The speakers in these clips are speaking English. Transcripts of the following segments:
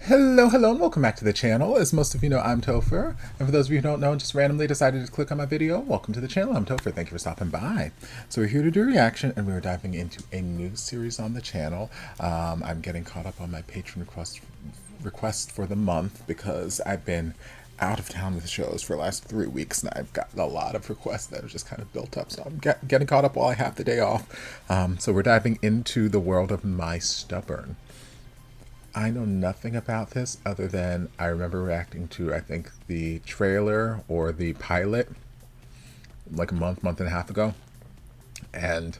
Hello, and welcome back to the channel. As most of you know, I'm Topher. And for those of you who don't know and just randomly decided to click on my video, welcome to the channel. I'm Topher. Thank you for stopping by. So we're here to do a reaction, and we're diving into a new series on the channel. I'm getting caught up on my patron request for the month because I've been out of town with shows for the last 3 weeks, and I've gotten a lot of requests that have just kind of built up. So I'm getting caught up while I have the day off. So we're diving into the world of My Stubborn. I know nothing about this other than I remember reacting to, I think, the trailer or the pilot like a month and a half ago. And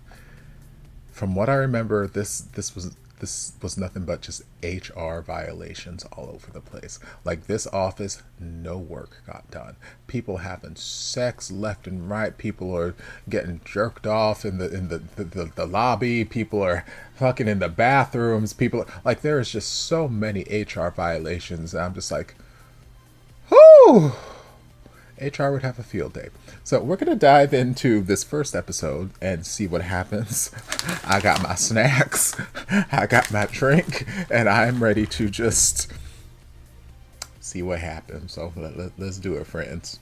from what I remember, this was nothing but just HR violations all over the place. Like, this office, no work got done. People having sex left and right. People are getting jerked off in the lobby. People are fucking in the bathrooms. People like, there is just so many HR violations. And I'm just like, whoo! HR would have a field day. So we're going to dive into this first episode and see what happens. I got my snacks, I got my drink, and I'm ready to just see what happens. So let's do it, friends.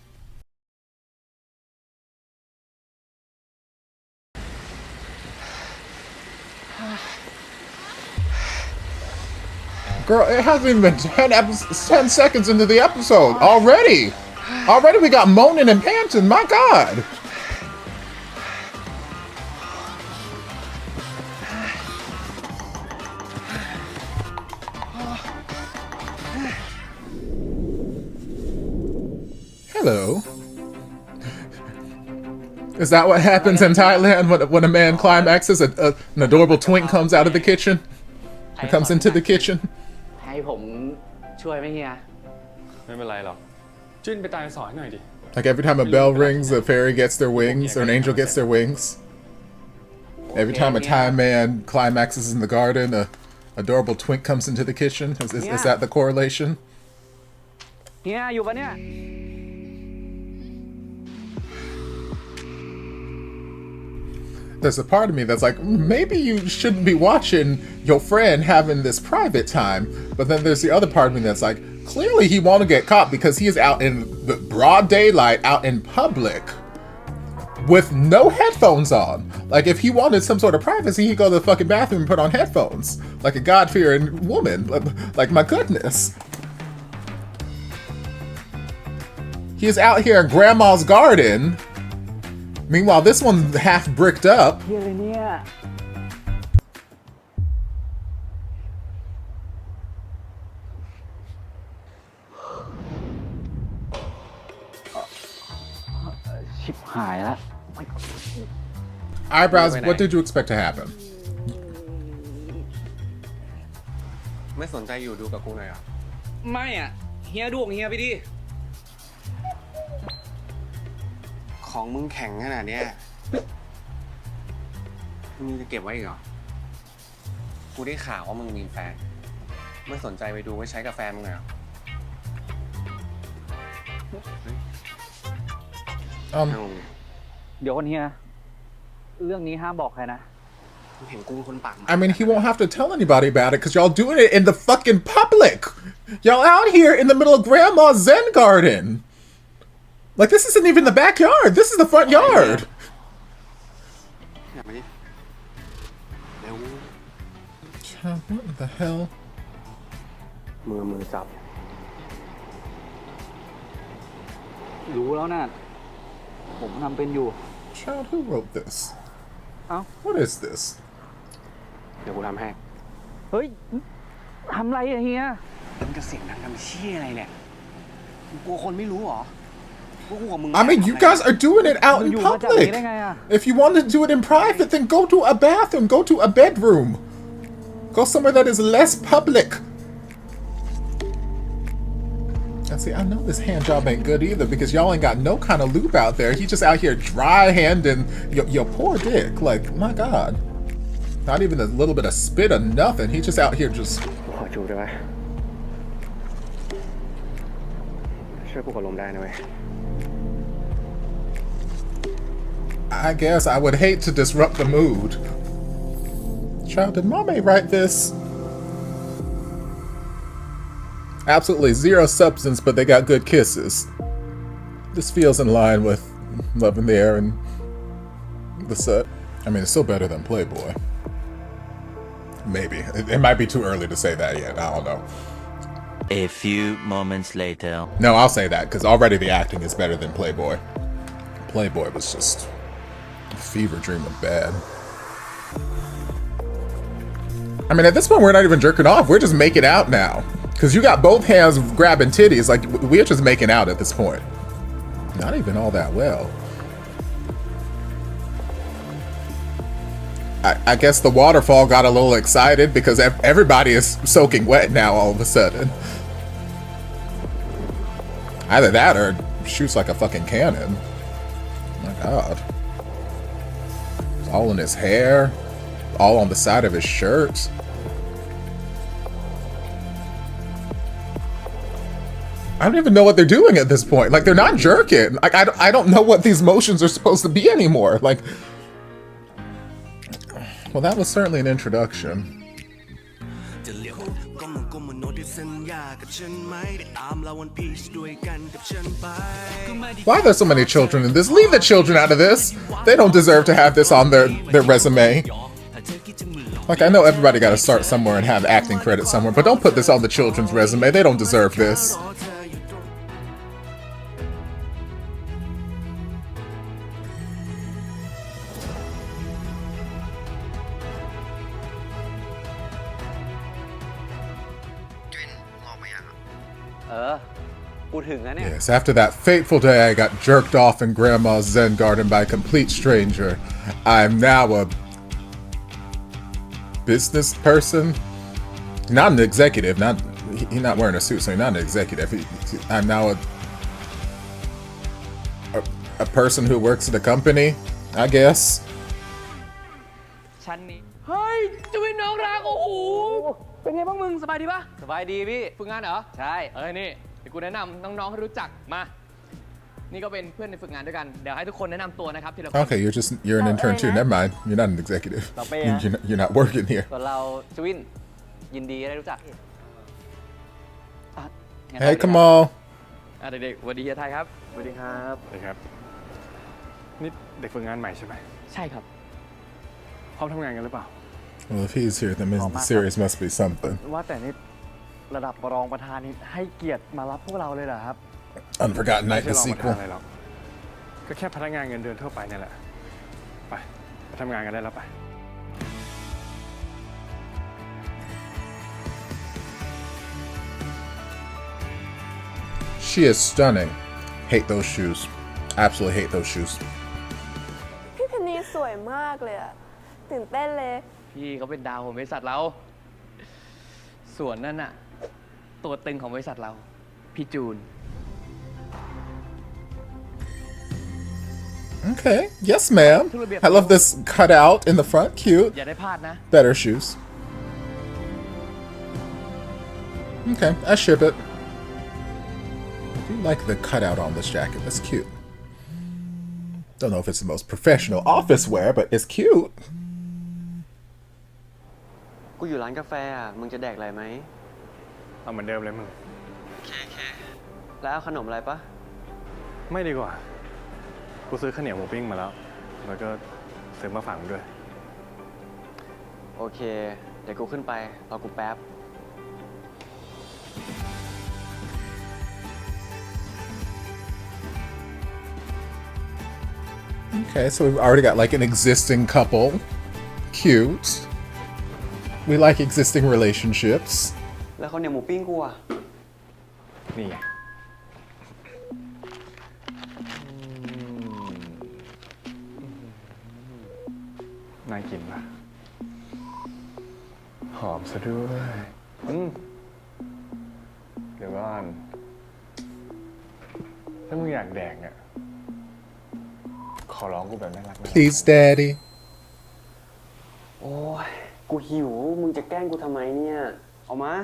Girl, it hasn't even been 10 seconds into the episode already. Already we got moaning and panting, my God. Hello. Is that what happens in Thailand when a man climaxes? An adorable twink comes out of the kitchen? It comes into the kitchen? ให้ผมช่วยไหมเฮีย ไม่เป็นไรหรอกจิ้นไปตายสอนหน่อยดิ Like, every time a bell rings, a fairy gets their wings, or an angel gets their wings. Every time a Thai man climaxes in the garden, a adorable twink comes into the kitchen. Is that the correlation? เฮียอยู่ปะเนี่ย There's a part of me that's like, maybe you shouldn't be watching your friend having this private time. But then there's the other part of me that's like, clearly he won't get caught because he is out in the broad daylight, out in public, with no headphones on. Like, if he wanted some sort of privacy, he'd go to the fucking bathroom and put on headphones. Like a God-fearing woman. Like, my goodness. He is out here in Grandma's garden. Meanwhile, this one's half bricked up. Eyebrows, what did you expect to happen? ไม่สนใจอยู่ดูกับกูหน่อยอ่ะ ไม่อ่ะเฮียดูของเฮียไปดิ ของมึงแข็งขนาดเนี้ยมึงจะเก็บไว้อีกเหรอ กูได้ข่าวว่ามึงมีแฟนไม่สนใจไปดูไว้ใช้กับแฟนมึงเหรอ เดี๋ยวคนเฮียเรื่องนี้ห้ามบอกใครนะ I mean, he won't have to tell anybody about it because y'all doing it in the fucking public. Y'all out here in the middle of Grandma's Zen garden. Like, this isn't even the backyard. This is the front yard. What the hell? มือจับรู้แล้วนะผมทำเป็นอยู่ Child, who wrote this? What is this? เดี๋ยวกูทำให้ เฮ้ยทำไรอะเฮีย มึงจะเสียงดังทำเชี่ยอะไรเนี่ยมึงกลัวคนไม่รู้เหรอ I mean, you guys are doing it out in public. If you want to do it in private, then go to a bathroom, go to a bedroom. Go somewhere that is less public. And see, I know this hand job ain't good either because y'all ain't got no kind of lube out there. He just out here dry-handing your poor dick. Like, my God. Not even a little bit of spit or nothing. He just out here just... ขอจูบได้ไหมช่วยปลุกอารมณ์ได้นะเว้ย I guess I would hate to disrupt the mood. Child, did Mame write this? Absolutely zero substance, but they got good kisses. This feels in line with Love in the Air and the set. I mean, it's still better than Playboy. Maybe. It might be too early to say that yet. I don't know. A few moments later. No, I'll say that, because already the acting is better than Playboy. Playboy was just a fever dream of bad. I mean, at this point, we're not even jerking off. We're just making out now. Because you got both hands grabbing titties. Like, we're just making out at this point. Not even all that well. I guess the waterfall got a little excited because everybody is soaking wet now all of a sudden. Either that or shoots like a fucking cannon. Oh my god. It's all in his hair. All on the side of his shirt. I don't even know what they're doing at this point. Like, they're not jerking. Like, I don't know what these motions are supposed to be anymore. Like, well, that was certainly an introduction. Why are there so many children in this? Leave the children out of this. They don't deserve to have this on their resume. Like, I know everybody got to start somewhere and have acting credit somewhere, but don't put this on the children's resume. They don't deserve this. Yes, after that fateful day I got jerked off in Grandma's Zen garden by a complete stranger, I'm now a business person? Not an executive, he's not wearing a suit, so he's not an executive. I'm now a person who works at a company, I guess. เฮ้ยจุวินน้องรักโอ้โหเป็นไงบ้างมึงสบายดีปะสบายดีพี่ฝึกงานเหรอใช่นี่เดี๋ยวกูแนะนำน้องๆให้รู้จักมานี่ก็เป็นเพื่อนในฝึกงานด้วยกันเดี๋ยวให้ทุกคนแนะนำตัวนะครับทีละคน Okay, you're an intern too. Never mind. You're not an executive. You're not working here. ส่วนเราจุวินยินดีได้รู้จัก Hey, Kamal. เด็กๆสวัสดีเฮียไทยครับสวัสดีครับ สวัสดีครับนี่เด็กฝึกงานใหม่ใช่ไหมใช่ครับพร้อมทำงานกันหรือเปล่า Well, if he's here, then the series must be something. ว่าแต่นี่ระดับรองประธานนี่ให้เกียรติมารับพวกเราเลยเหรอครับ Unforgotten ไม่ Night ใช่ the รองประธาน sequel. อะไรหรอกก็แค่พนักงานเงินเดือนทั่วไปนี่แหละไปทำงานกันได้แล้วไป She is stunning. Hate those shoes. Absolutely hate those shoes. พี่เพนนีสวยมากเลยอะตื่นเต้นเลย พี่เขาเป็นดาวของบริษัทเราส่วนนั่นน่ะตัวตึงของบริษัทเราพี่จูน Okay. Yes, ma'am. I love this cutout in the front. Cute. อย่าได้พลาดนะ Better shoes. Okay, I ship it. I do like the cutout on this jacket. That's cute. Don't know if it's the most professional office wear, but it's cute. กูอยู่ร้านกาแฟมึงจะแดกอะไรไหม เอาเหมือนเดิมเลยมึง เคแล้วเอาขนมอะไรปะ ไม่ดีกว่ากูซื้อข้าวเหนียวหมูปิ้งมาแล้วแล้วก็ซื้อมาฝากมึงด้วย โอเคเดี๋ยวกูขึ้นไปรอกูแป๊บ Okay, so we've already got like an existing couple. Cute. We like existing relationships. แล้วข้าวเหนียวหมูปิ้งกูอะ นี่ไงน่ากินปะหอมซะด้วยเดี๋ยวก่อนถ้ามึงอยากแดกอ่ะขอร้องกูแบบน่ารัก Please, Daddy. โอ้ยกูหิวมึงจะแกล้งกูทำไมเนี่ยเอามา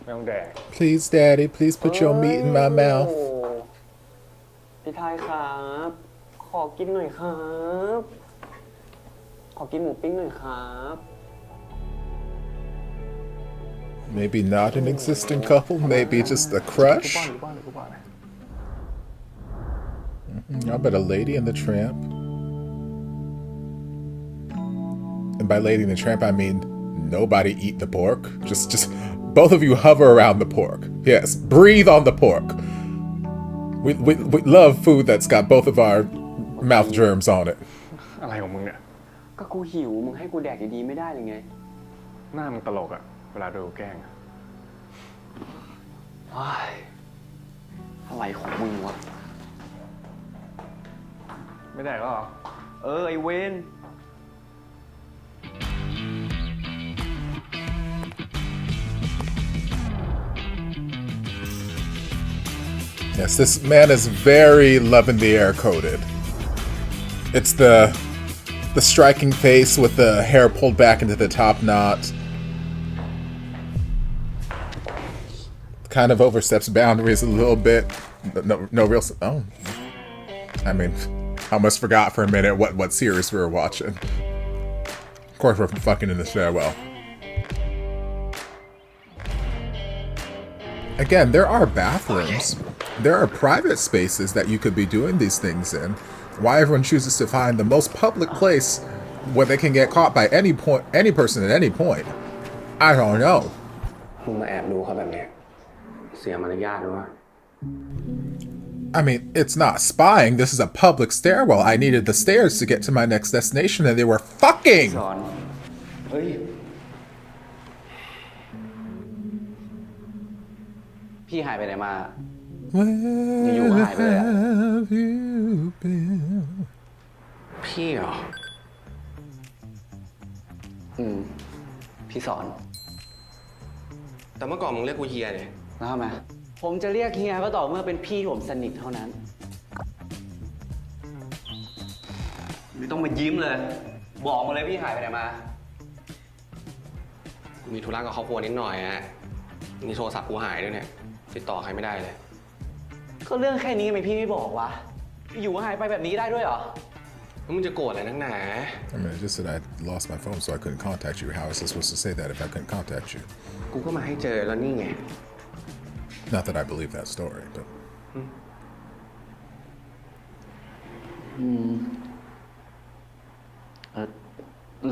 ไม่ต้องแดก Please, Daddy. Please put your meat in my mouth. พี่ไทยครับขอกินหน่อยครับขอกินหมูปิ้งหน่อยครับ Maybe not an existing couple, maybe just a crush. Y'all bet a Lady and the Tramp. And by Lady and the Tramp, I mean nobody eat the pork. Just both of you hover around the pork. Yes, breathe on the pork. We love food that's got both of our mouth germs on it. อะไรของมึงเนี่ย ก็กูหิวมึงให้กูแดกดีๆไม่ได้เลยไง หน้ามึงตลกอะเวลาโดนแกล้งอะ อะไรของมึงวะ ไม่แดกแล้วเหรอ ไอเวน Yes, this man is very love in the air coded. It's the striking face with the hair pulled back into the top knot. Kind of oversteps boundaries a little bit. No real. Oh, I mean, I almost forgot for a minute what series we were watching. Of course, we're fucking in the stairwell. Again, there are bathrooms. There are private spaces that you could be doing these things in. Why everyone chooses to find the most public place where they can get caught by any person at any point, I don't know. มึงมาแอบดูเขาแบบเนี้ยเสียมารยาทด้วย I mean, it's not spying. This is a public stairwell. I needed the stairs to get to my next destination, and they were fucking. สอนเฮ้ย พี่หายไปไหนมา อยู่ๆหายไปเลยอะ Have you been? พี่เหรอ พี่สอน แต่เมื่อก่อนมึงเรียกกูเฮียเนี่ย แล้วทำไมผมจะเรียกเฮียก็ต่อเมื่อเป็นพี่ผมสนิทเท่านั้น ไม่ต้องมายิ้มเลย บอกมาเลยพี่หายไปไหนมา กูมีธุระกับครอบครัวนิดหน่อยอะนี่โทรศัพท์กูหายด้วยเนี่ยติดต่อใครไม่ได้เลย ก็เรื่องแค่นี้ทำไมพี่ไม่บอกวะ อยู่หายไปแบบนี้ได้ด้วยเหรอ แล้วมึงจะโกรธอะไรนักหนา I mean, I just said I lost my phone, so I couldn't contact you. How was I supposed to say that if I couldn't contact you? กูก็มาให้เจอแล้วนี่ไง Not that I believe that story, but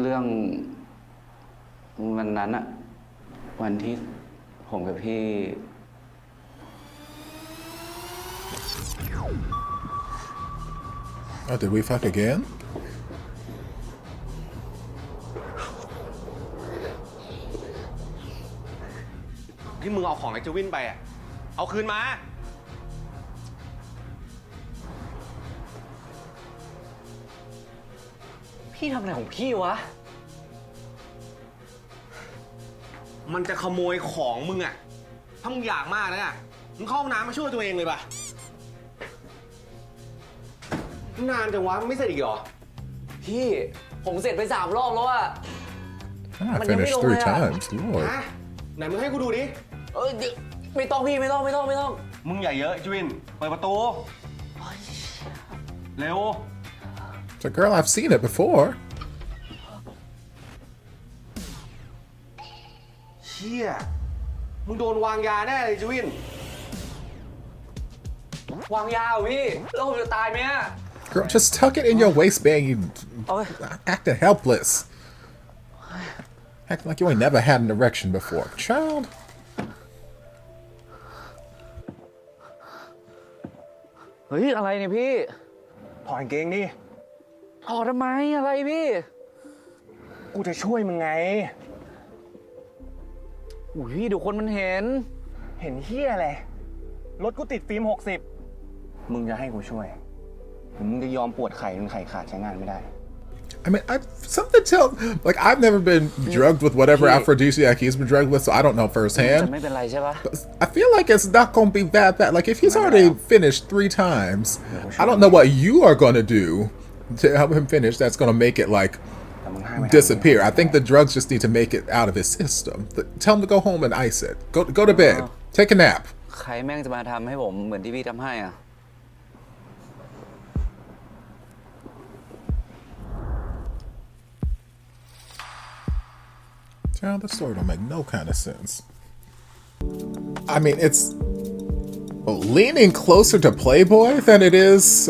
เรื่องวันนั้นอะวันที่ผมกับพี่ oh, did we fuck again? ที่มึงเอาของไอ้เจวินไปอะเอาคืนมา พี่ทำอะไรของพี่วะ มันจะขโมยของมึงอะถ้ามึงอยากมากนะอะมึงเข้าห้องน้ำมาช่วยตัวเองเลยป่ะนานจังวะไม่เสร็จอีกเหรอ พี่ผมเสร็จไป3 รอบแล้วอะ I finished 3 times. Lord. ฮะไหนมึงให้กูดูดิ เดี๋ยวไม่ต้องพี่ไม่ต้อง มึงอย่าเยอะจวินเปิดประตู เร็ว So, girl, I've seen it before. เชี่ยมึงโดนวางยาแน่เลยจวิน วางยาเหรอพี่แล้วผมจะตายไหมอะ Girl, just tuck it in your waistband. You acting helpless. Acting like you ain't never had an erection before. Child. เฮ้ยอะไรเนี่ยพี่ ถอดกางเกงดิ ถอดทำไมอะไรพี่ กูจะช่วยมึงไง อุ้ยเดี๋ยวคนมันเห็น เห็นเฮียอะไร รถกูติดฟิล์ม60 มึงจะให้กูช่วยหรือมึงจะยอมปวดไข่จนไข่ขาดใช้งานไม่ได้ I mean, something tell like I've never been drugged with whatever aphrodisiac he's been drugged with, so I don't know จะ firsthand. ไม่เป็นไรใช่ปะ But I feel like it's not gonna be that bad. Like if he's already finished 3 times, I don't know what you are gonna do to help him finish. That's gonna make it like disappear. I think the drugs just need to make it out of his system. Tell him to go home and ice it. Go to bed. Take a nap. ใครแม่งจะมาทำให้ผมเหมือนที่พี่ทำให้อ่ะ Child, that story don't make no kind of sense. I mean, it's leaning closer to Playboy than it is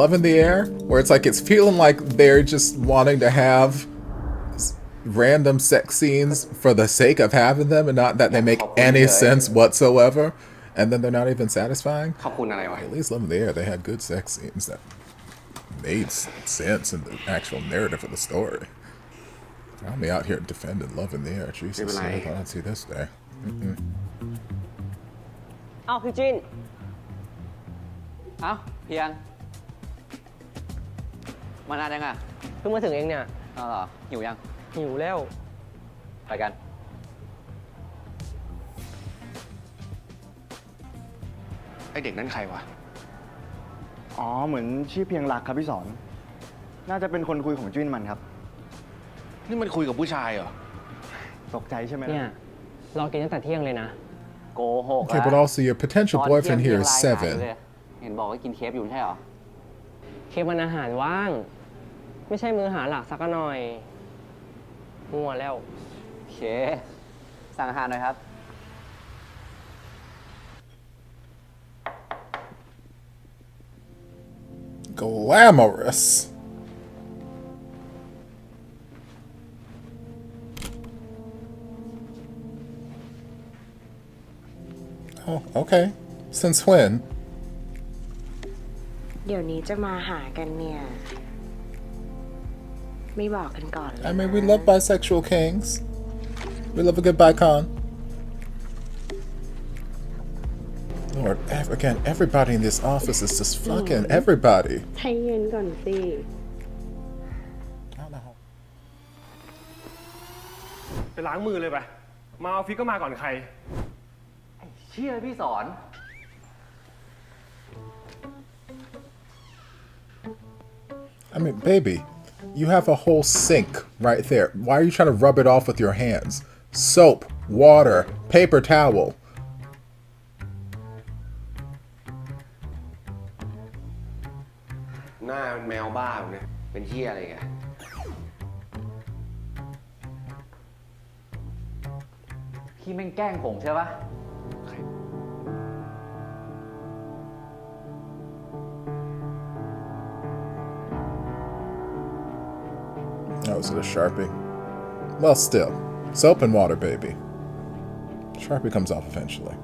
Love in the Air, where it's like it's feeling like they're just wanting to have random sex scenes for the sake of having them and not that they make any sense whatsoever, and then they're not even satisfying. ขอบคุณอะไรวะ At least Love in the Air, they had good sex scenes that made sense in the actual narrative of the story. I'm out here defending Love in the Air. Jesus, I thought I'd see this day. อ้าวพี่จิน เอ้าเพียงมานานยังอ่ะ เพิ่งมาถึงเองเนี่ย อ้าวเหรอหิวยัง หิวแล้ว ไปกัน ไอเด็กนั้นใครวะ อ๋อ เหมือนชื่อเพียงรักครับพี่สอน น่าจะเป็นคนคุยของจุ้นมันครับ นี่มันคุยกับผู้ชายเหรอ ตกใจใช่ไหม เนี่ยรอกินตั้งแต่เที่ยงเลยนะ โกหก Okay, but also your potential boyfriend here is เห็นบอกว่ากินเคฟอยู่ไม่ใช่เหรอ เคมันอาหารว่าง ไม่ใช่มื้ออาหารหลักสักหน่อยมัวแล้ว โอเค สั่งอาหารหน่อยครับ glamorous. Oh, okay. Since when? เดี๋ยวนี้จะมาหากันเนี่ย ไม่บอกกันก่อนเลย I mean, we love bisexual kings. We love a good bicon. Lord, again, everybody in this office is just fucking everybody. ให้เงินก่อนสิ I don't know. ไปล้างมือเลยไปมาออฟฟิศก็มาก่อนใคร เชี่ยพี่สอน I mean, baby, you have a whole sink right there. Why are you trying to rub it off with your hands? Soap, water, paper towel. หน้ามันแมวบ้าเนี่ยเป็นเหี้ยอะไรแก พี่แม่งแกล้งผมใช่ปะ Oh, is it a Sharpie? Well, still. Soap and water, baby. Sharpie comes off eventually.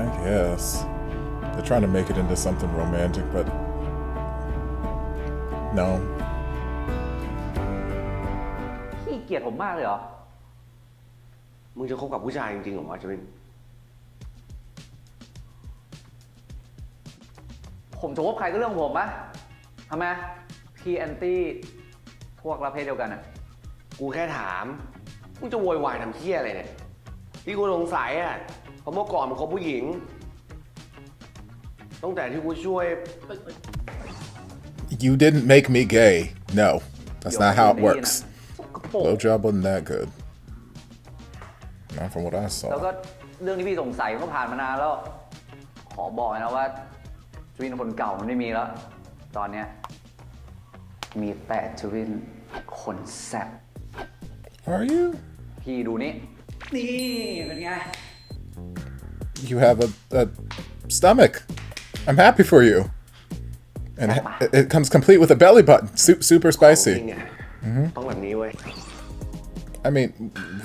I guess. They're trying to make it into something romantic, but no. พี่เกลียดผมมากเลยเหรอ มึงจะคบกับผู้ชายจริงๆเหรอวะจะเป็น ผมจะคบใครก็เรื่องของผมปะทำไม พี่แอนตี้พวกประเภทเดียวกันอะ กูแค่ถาม มึงจะโวยวายทำเหี้ยอะไรเนี่ย ที่กูสงสัยอ่ะเพราะเมื่อก่อนมึงคบผู้หญิง ตั้งแต่ที่กูช่วย You didn't make me gay. No, that's not how it works. Blowjob wasn't that good. Not from what I แล้วก็ saw. เรื่องที่พี่สงสัยมันก็ผ่านมานานแล้ว ขอบอกนะว่าจวินคนเก่ามันไม่มีแล้ว ตอนเนี้ยมีแต่จวินคนแซ่บ Are you? พี่ดูนี่ นี่เป็นไง You have a stomach. I'm happy for you. And it comes complete with a belly button. Super จ spicy. ริงอ่ะต้องแบบนี้เว้ย I mean,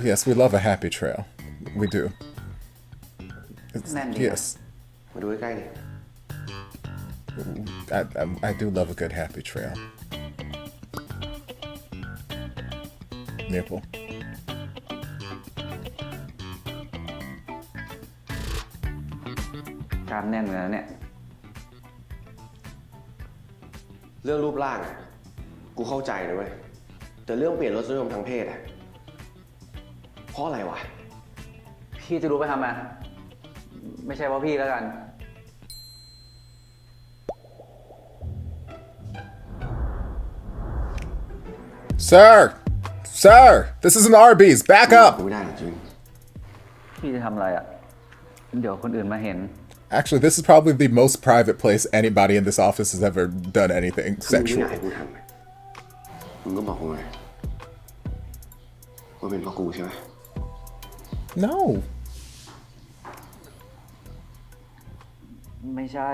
yes, we love a happy trail. We do. Yes. มาดูใกล้ๆดิ I do love a good happy trail. Nipple. การแน่นเลยนะเนี่ย เรื่องรูปร่างอ่ะ กูเข้าใจนะเว้ย แต่เรื่องเปลี่ยนรสนิยมทางเพศอ่ะ เพราะอะไรวะ พี่จะรู้ไปทำไม ไม่ใช่เพราะพี่แล้วกัน Sir! Sir! This is an Arby's! Back up! ไม่ได้หรอกจริง พี่จะทำอะไรอ่ะ เดี๋ยวคนอื่นมาเห็น Actually, this is probably the most private place anybody in this office has ever done anything มึงไม่อยาก sexual. ให้กูทำไหมมึงก็บอกกูไงว่าเป็นเพราะกูใช่ไหม No. ไม่ใช่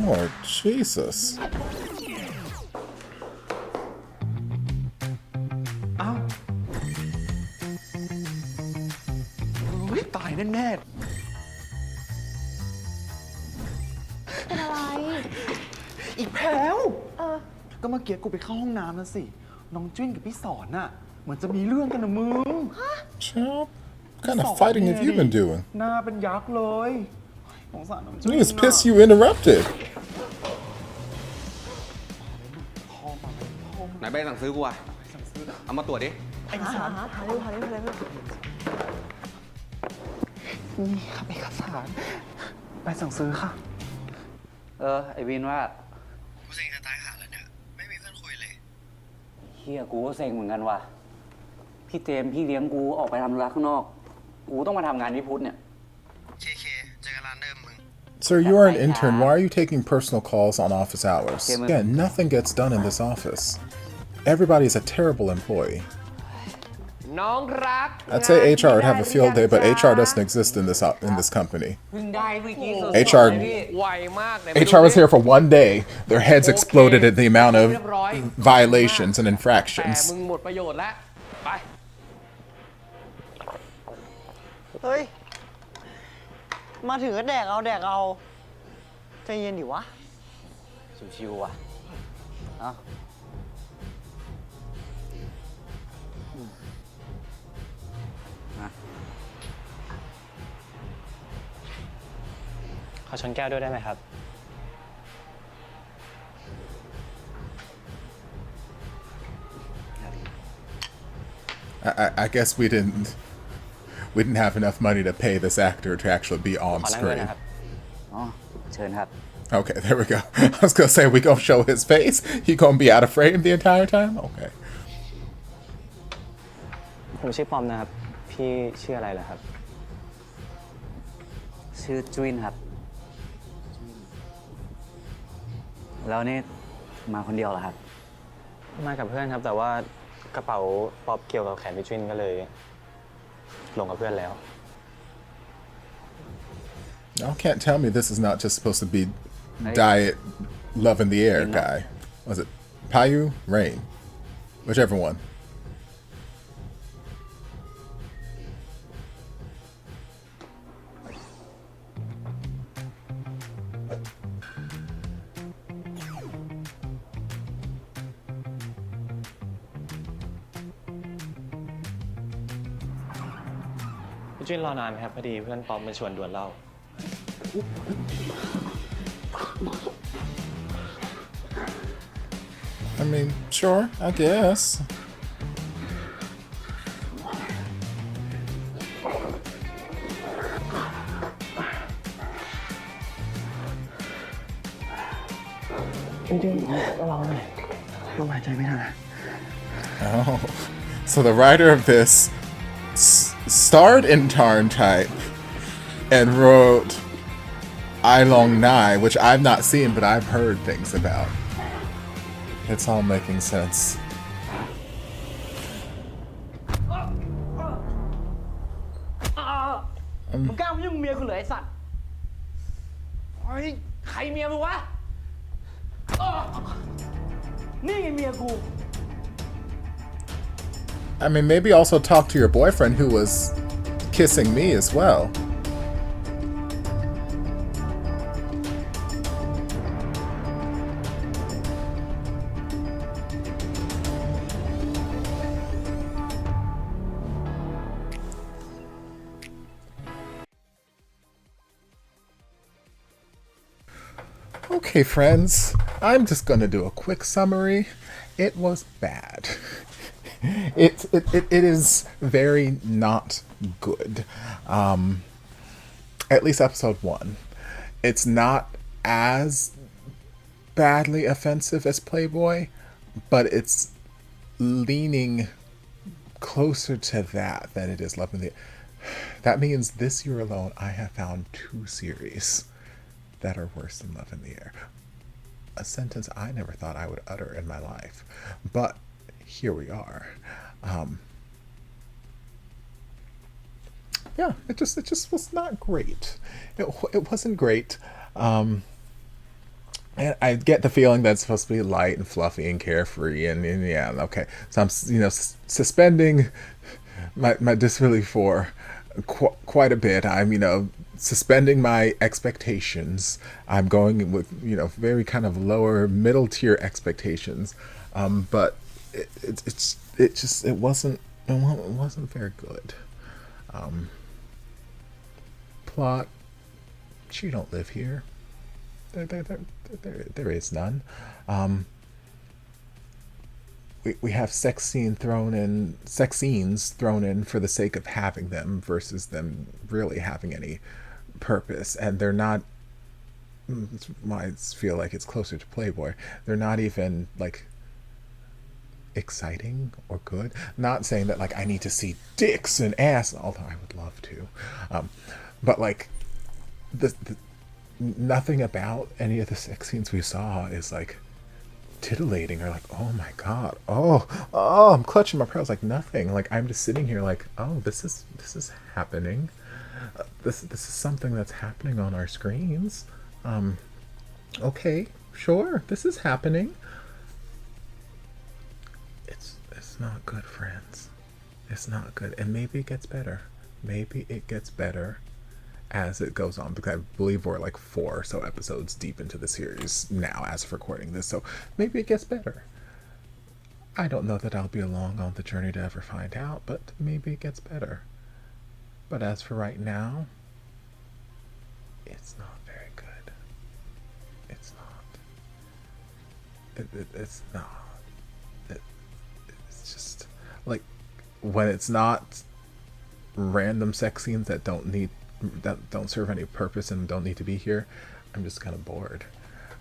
Lord Jesus. ตายแน่ เป็นอะไร อีกแผวก็เมื่อกี้กูไปเข้าห้องน้ำแล้วสิ น้องจิ้นกับพี่สอนน่ะ เหมือนจะมีเรื่องกันนะมึง Child, what kind of fighting have you been doing? หน้าเป็นยักษ์เลยสงสารน้องจิ้น He was pissed you interrupted. ไหนใบสั่งซื้อกูอ่ะเอามาตรวจดิ ไอ้สาร หาเร็วหาเร็วหาเร็ว นี่ครับเอกสารไปสั่งซื้อค่ะ ไอวินว่า กูเซ็งจะตายหาแล้วเนี่ย ไม่มีเพื่อนคุยเลย เฮียกูก็เซ็งเหมือนกันว่ะ พี่เจมส์พี่เลี้ยงกูออกไปทำธุระข้างนอก กูต้องมาทำงานที่พุทธเนี่ย เคเจอกันร้านเดิมมึง Sir, you are an intern. Why are you taking personal calls on office hours? Yeah, nothing gets done in this office. Everybody's a terrible employee. น้องรัก I'd say HR would have a field day, but HR doesn't exist in this company. เพิ่งได้เมื่อกี้สด HR ๆเลยพี่ไวมากเลย HR was here for one day. Their heads exploded at the amount of violations and แต่ infractions. มึงหมดประโยชน์แล้ว ไป เฮ้ย มาถึงก็แดกเอาใจเย็นดิวะ ชิวๆว่ะ เอ้า ขอชนแก้วด้วยได้ไหมครับ I guess we didn't have enough money to pay this actor to actually be on ขอนั่งด้วย screen. นะครับ อ๋อ เชิญครับ Okay, there we go. I was gonna say, we gonna show his face? He gonna be out of frame the entire time? Okay. ผมชื่อปอมนะครับ พี่ชื่ออะไรเหรอครับ ชื่อจุ้นครับ แล้วนี่มาคนเดียวเหรอครับ มากับเพื่อนครับ แต่ว่ากระเป๋าป๊อปเกี่ยวกับแขนพี่จุนก็เลยลงกับเพื่อนแล้ว Y'all can't tell me this is not just supposed to be diet love in the air guy. Was it Payu? Rain? Whichever one.พี่จุนรอนานไหมครับพอดีเพื่อนป๊อปมาชวนดวลเหล้า I mean, sure, I guess. Oh, so the writer of this starred in Tarn Type and wrote I Long Nai, which I've not seen, but I've heard things about. It's all making sense. มึงกล้ามายุ่งเมียกูเหรอไอ้สัตว์เฮ้ยใครเมียมึงวะนี่ไงเมียกู I mean, maybe also talk to your boyfriend who was kissing me as well. Okay, friends, I'm just gonna do a quick summary. It was bad. it is very not good. At least episode 1. It's not as badly offensive as Playboy, but it's leaning closer to that than it is Love in the Air. That means this year alone, I have found 2 series that are worse than Love in the Air. A sentence I never thought I would utter in my life, but here we are. Yeah, it just was not great. It wasn't great. And I get the feeling that it's supposed to be light and fluffy and carefree, and yeah, okay. So I'm, suspending my disbelief for quite a bit. I'm, suspending my expectations. I'm going with, very kind of lower middle tier expectations. But it wasn't very good. Plot, she don't live here. There is none. We have sex scenes thrown in for the sake of having them versus them really having any purpose, and they're not. I feel like it's closer to Playboy. They're not even like exciting or good. Not saying that like I need to see dicks and ass, although I would love to, but like the nothing about any of the sex scenes we saw is like titillating or like, oh my god, oh I'm clutching my pearls. Like nothing. Like I'm just sitting here like, oh, this is happening. This is something that's happening on our screens. Okay, sure, this is happening. It's not good, friends. It's not good, and maybe it gets better. Maybe it gets better as it goes on, because I believe we're like 4 or so episodes deep into the series now as of recording this, so maybe it gets better. I don't know that I'll be along on the journey to ever find out, but maybe it gets better. But as for right now, it's not very good. It's not. It's not. It's just like when it's not random sex scenes that don't serve any purpose and don't need to be here, I'm just kind of bored.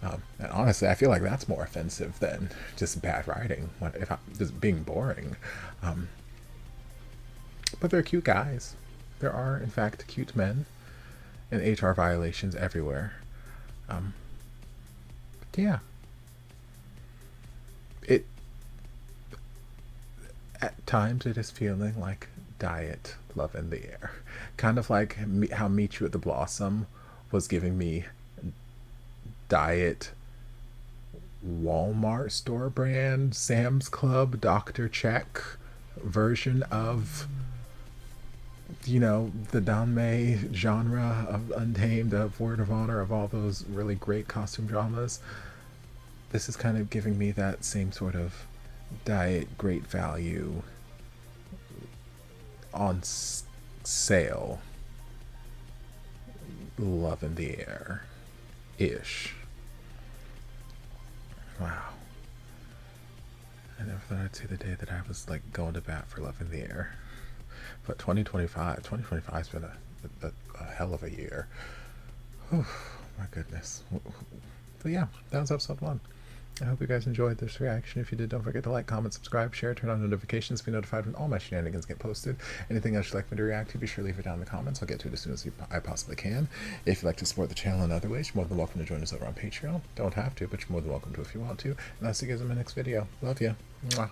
And honestly, I feel like that's more offensive than just bad writing, if I'm just being boring. But they're cute guys. There are, in fact, cute men, and HR violations everywhere. Yeah. At times it is feeling like diet Love in the Air. Kind of like how Meet You at the Blossom was giving me diet Walmart store brand, Sam's Club, Dr. Check version of, the Danmei genre of Untamed, of Word of Honor, of all those really great costume dramas. This is kind of giving me that same sort of diet, great value, on sale, Love in the Air ish. Wow. I never thought I'd see the day that I was like going to bat for Love in the Air. But 2025's been a hell of a year. Whew, my goodness. But yeah, that was episode 1. I hope you guys enjoyed this reaction. If you did, don't forget to like, comment, subscribe, share, turn on notifications to be notified when all my shenanigans get posted. Anything else you'd like me to react to, be sure to leave it down in the comments. I'll get to it as soon as I possibly can. If you'd like to support the channel in other ways, you're more than welcome to join us over on Patreon. Don't have to, but you're more than welcome to if you want to. And I'll see you guys in my next video. Love ya. Mwah.